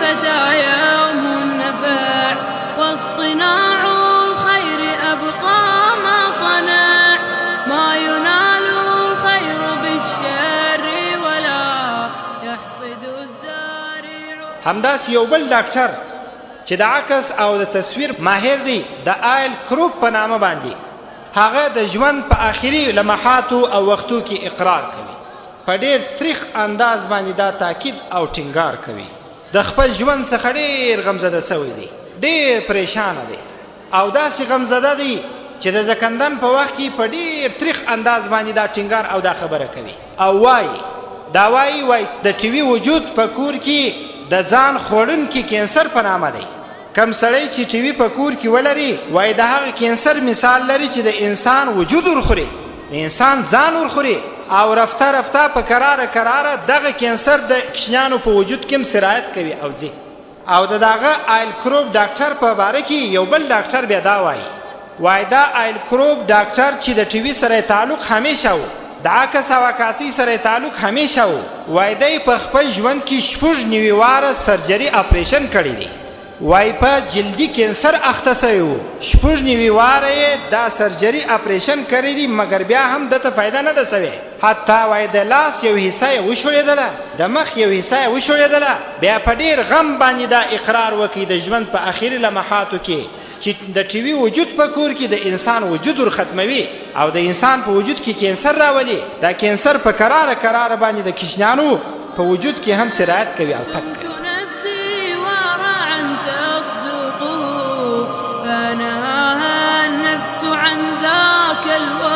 الفتى يوم النفع واصطناع الخير أبقى ما صنع ما ينال الخير بالشر ولا يحصد الزارع. همداس یو بل ډاکټر چې د عکس او د تصویر ماهر دی د آیل کروب په نامه باندې هغه د ژوند په آخري لمحاتو او وختو کې اقرار کوي. په ډېر تریخ انداز باندې دا تاکید او ټینګار کوي د خپل ژوند څخه ډېر غمزده سوی دی، ډېر پریشانه دی او داسې غمزده دی چې د زکندن په وخت کې په ډېر تریخ انداز باندې دا ټینګار او دا خبره کوي او وایي د ټي وي وجود په کور کې د ځان خوړونکي کینسر په نامه دی. کم سړی چې ټي وي په کور کې ولري وایي د هغه کینسر مثال لري چې د انسان وجود ورخوري، د انسان ځان ورخوري او رفته رفته په کراره دغه کینسر د کشنیانو په وجود کې هم سرایت کوي او ځي. او د دغه آیل کروب ډاکټر په باره کې یو بل ډاکټر بیا دا وایي دا آیل کروب ډاکټر چې د ټي وي سره تعلق همیشه و، د عکس او عکاسي سره تعلق همیشه و، وایي دی په خپل ژوند کې 96 واره سرجري اپریشن کړی دی، وایي په جلدي کینسر اخته سوی و، 96 واره یې دا سرجري اپریشن کړی دی مګر بیا هم دته فایده نه ده سوې. حتی وایي د لاس یو حصه یې وشوړېدله، د مخ یو حصه یې وشوړېدله. بیا په ډېر غم باندې دا اقرار وکړي د ژوند په اخري لمحاتو کې چې د ټي وي وجود په کور کې د انسان وجود ور ختموي او د انسان په وجود کې کینسر راولي. دا کینسر په کراره باندې د کشنیانو په وجود کې هم سرایت کوي او تک کوي. فنهاها النفس عن ذاك الوقت